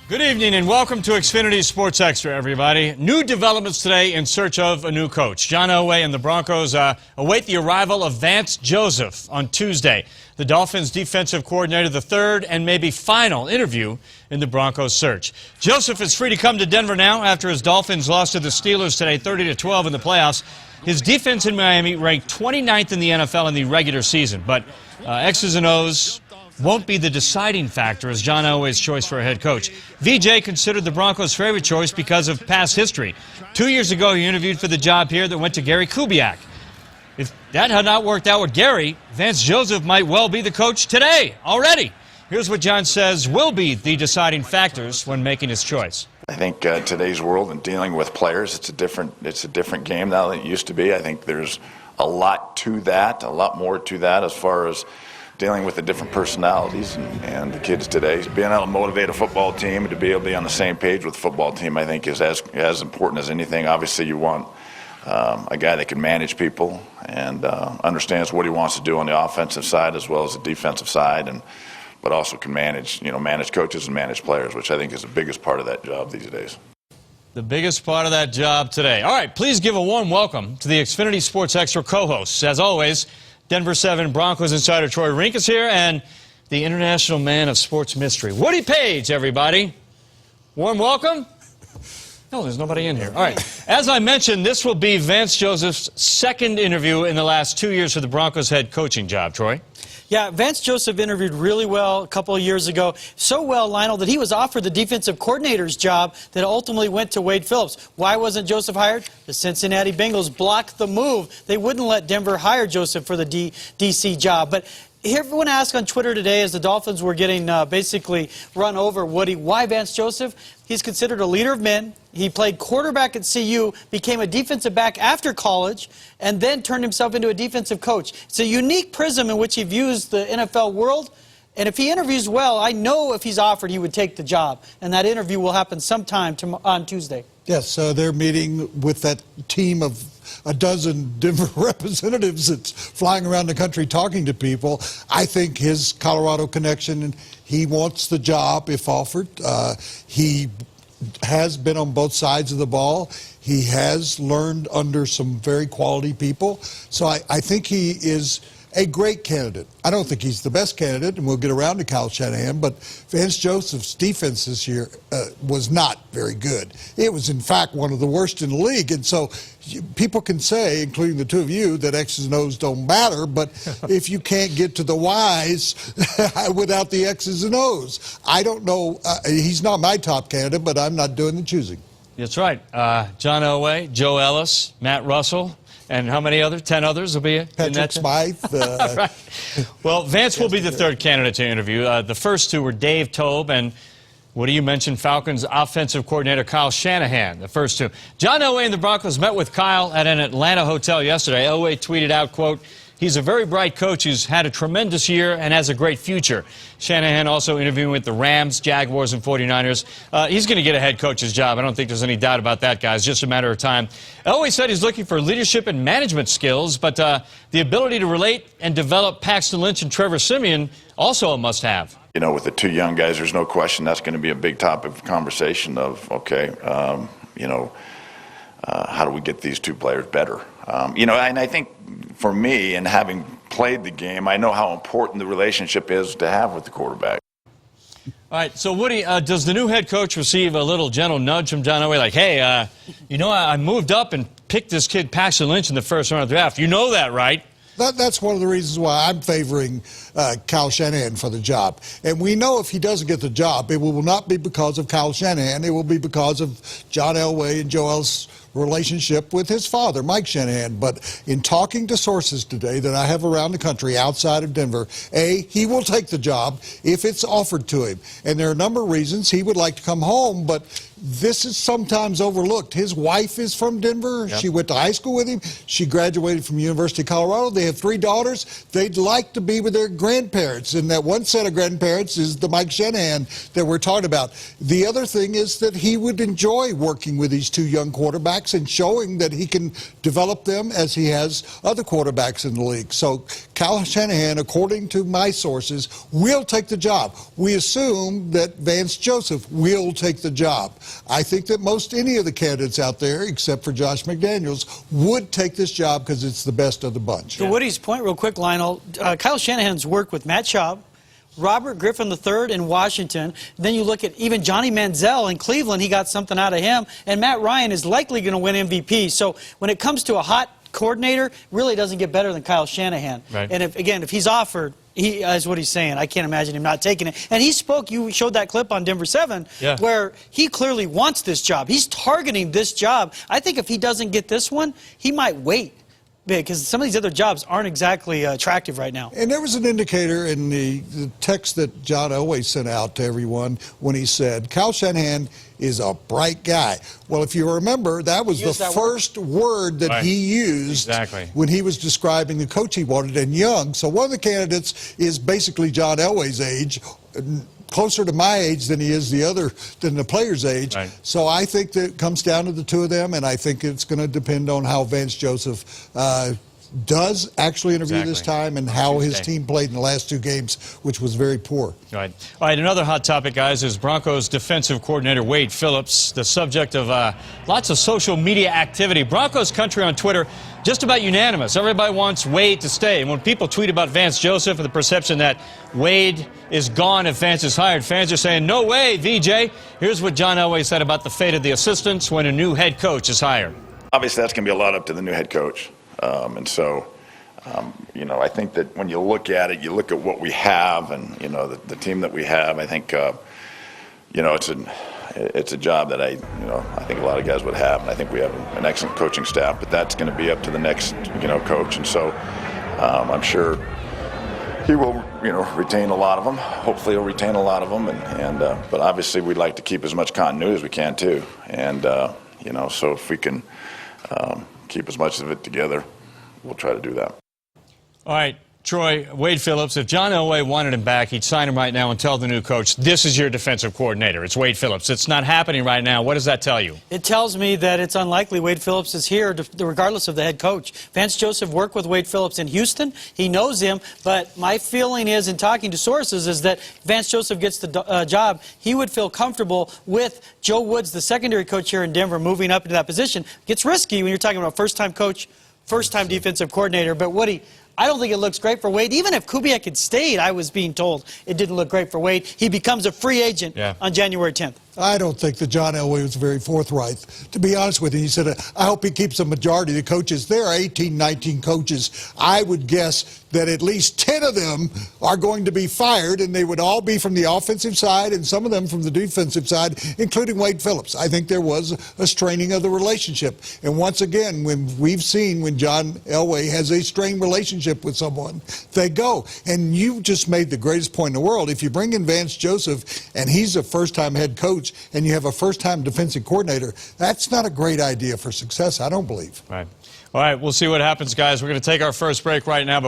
Good evening and welcome to Xfinity Sports Extra, everybody. New developments today in search of a new coach. John Elway and the Broncos await the arrival of Vance Joseph on Tuesday. The Dolphins' defensive coordinator, the third and maybe final interview in the Broncos search. Joseph is free to come to Denver now after his Dolphins lost to the Steelers today 30-12 in the playoffs. His defense in Miami ranked 29th in the NFL in the regular season, but X's and O's won't be the deciding factor as John Elway's choice for a head coach. VJ considered the Broncos' favorite choice because of past history. 2 years ago, he interviewed for the job here that went to Gary Kubiak. If that had not worked out with Gary, Vance Joseph might well be the coach today, already. Here's what John says will be the deciding factors when making his choice. I think today's world and dealing with players, it's a different game now than it used to be. I think there's a lot to that, a lot more to that as far as dealing with the different personalities and the kids today. Being able to motivate a football team and to be able to be on the same page with the football team, I think, is as important as anything. Obviously, you want a guy that can manage people and understands what he wants to do on the offensive side as well as the defensive side, but also can manage coaches and manage players, which I think is the biggest part of that job these days. The biggest part of that job today. All right, please give a warm welcome to the Xfinity Sports Extra co-hosts. As always, Denver 7 Broncos insider Troy Rink is here, and the international man of sports mystery, Woody Page, everybody. Warm welcome. No, there's nobody in here. All right. As I mentioned, this will be Vance Joseph's second interview in the last 2 years for the Broncos head coaching job. Troy? Yeah, Vance Joseph interviewed really well a couple of years ago. So well, Lionel, that he was offered the defensive coordinator's job that ultimately went to Wade Phillips. Why wasn't Joseph hired? The Cincinnati Bengals blocked the move. They wouldn't let Denver hire Joseph for the DC job. But everyone asked on Twitter today as the Dolphins were getting basically run over, Woody, why Vance Joseph? He's considered a leader of men. He played quarterback at CU, became a defensive back after college, and then turned himself into a defensive coach. It's a unique prism in which he views the NFL world. And if he interviews well, I know if he's offered, he would take the job. And that interview will happen sometime on Tuesday. Yes, they're meeting with that team of a dozen Denver representatives that's flying around the country talking to people. I think his Colorado connection, he wants the job if offered. He has been on both sides of the ball. He has learned under some very quality people. So I think he is a great candidate. I don't think he's the best candidate, and we'll get around to Kyle Shanahan, but Vance Joseph's defense this year was not very good. It was, in fact, one of the worst in the league, and so people can say, including the two of you, that X's and O's don't matter, but if you can't get to the Y's without the X's and O's, I don't know. He's not my top candidate, but I'm not doing the choosing. That's right. John Elway, Joe Ellis, Matt Russell, and how many others? 10 others will be in that? Patrick Smythe. Right. Well, Vance will be the third candidate to interview. The first two were Dave Tobe and, what do you mention, Falcons offensive coordinator Kyle Shanahan, the first two. John Elway and the Broncos met with Kyle at an Atlanta hotel yesterday. Elway tweeted out, quote, "He's a very bright coach who's had a tremendous year and has a great future." Shanahan also interviewing with the Rams, Jaguars, and 49ers. He's going to get a head coach's job. I don't think there's any doubt about that, guys. Just a matter of time. Elway said he's looking for leadership and management skills, but the ability to relate and develop Paxton Lynch and Trevor Siemian also a must-have. You know, with the two young guys, there's no question that's going to be a big topic of conversation of, okay, how do we get these two players better? And I think for me, and having played the game, I know how important the relationship is to have with the quarterback. All right, so Woody, does the new head coach receive a little gentle nudge from John Elway, like, hey, I moved up and picked this kid Paxton Lynch in the first round of the draft. You know that, right? That's one of the reasons why I'm favoring Kyle Shanahan for the job. And we know if he doesn't get the job, it will not be because of Kyle Shanahan. It will be because of John Elway and Joe Ellis' relationship with his father, Mike Shanahan. But in talking to sources today that I have around the country outside of Denver, he will take the job if it's offered to him. And there are a number of reasons. He would like to come home, but this is sometimes overlooked. His wife is from Denver. Yep. She went to high school with him. She graduated from University of Colorado. They have 3 daughters. They'd like to be with their grandparents, and that one set of grandparents is the Mike Shanahan that we're talking about. The other thing is that he would enjoy working with these two young quarterbacks and showing that he can develop them as he has other quarterbacks in the league. So Kyle Shanahan, according to my sources, will take the job. We assume that Vance Joseph will take the job. I think that most any of the candidates out there, except for Josh McDaniels, would take this job because it's the best of the bunch. To Woody's point, real quick, Lionel, Kyle Shanahan's worked with Matt Schaub, Robert Griffin III in Washington. Then you look at even Johnny Manziel in Cleveland. He got something out of him. And Matt Ryan is likely going to win MVP. So when it comes to a hot coordinator, really doesn't get better than Kyle Shanahan. Right. And if he's offered, he is what he's saying. I can't imagine him not taking it. And he spoke, you showed that clip on Denver 7, where he clearly wants this job. He's targeting this job. I think if he doesn't get this one, he might wait, because some of these other jobs aren't exactly attractive right now. And there was an indicator in the text that John Elway sent out to everyone when he said, Kyle Shanahan is a bright guy. Well, if you remember, that was the first word that he used when he was describing the coach he wanted, and young. So one of the candidates is basically John Elway's age, closer to my age than he is than the player's age. Right. So I think that it comes down to the two of them, and I think it's going to depend on how Vance Joseph does actually interview this time and how his team played in the last two games, which was very poor. All right, another hot topic, guys, is Broncos defensive coordinator Wade Phillips, the subject of lots of social media activity. Broncos country on Twitter, just about unanimous. Everybody wants Wade to stay. And when people tweet about Vance Joseph and the perception that Wade is gone if Vance is hired, fans are saying, no way, VJ. Here's what John Elway said about the fate of the assistants when a new head coach is hired. Obviously, that's going to be a lot up to the new head coach. You know, I think that when you look at it, you look at what we have and, you know, the team that we have, I think, you know, it's a job that I think a lot of guys would have, and I think we have an excellent coaching staff, but that's going to be up to the next, coach. And so I'm sure he will, retain a lot of them. Hopefully he'll retain a lot of them, but obviously we'd like to keep as much continuity as we can too. And, so if we can keep as much of it together, we'll try to do that. All right, Troy, Wade Phillips, if John Elway wanted him back, he'd sign him right now and tell the new coach, this is your defensive coordinator. It's Wade Phillips. It's not happening right now. What does that tell you? It tells me that it's unlikely Wade Phillips is here, regardless of the head coach. Vance Joseph worked with Wade Phillips in Houston. He knows him, but my feeling is, in talking to sources, is that Vance Joseph gets the job, he would feel comfortable with Joe Woods, the secondary coach here in Denver, moving up into that position. Gets risky when you're talking about first-time coach, first-time defensive coordinator, but Woody, I don't think it looks great for Wade. Even if Kubiak had stayed, I was being told it didn't look great for Wade. He becomes a free agent on January 10th. I don't think that John Elway was very forthright. To be honest with you, he said, I hope he keeps a majority of the coaches. There are 18, 19 coaches. I would guess that at least 10 of them are going to be fired, and they would all be from the offensive side and some of them from the defensive side, including Wade Phillips. I think there was a straining of the relationship. And once again, when we've seen when John Elway has a strained relationship with someone, they go. And you just made the greatest point in the world. If you bring in Vance Joseph and he's a first-time head coach and you have a first-time defensive coordinator, that's not a great idea for success, I don't believe. Right. All right, we'll see what happens, guys. We're going to take our first break right now. But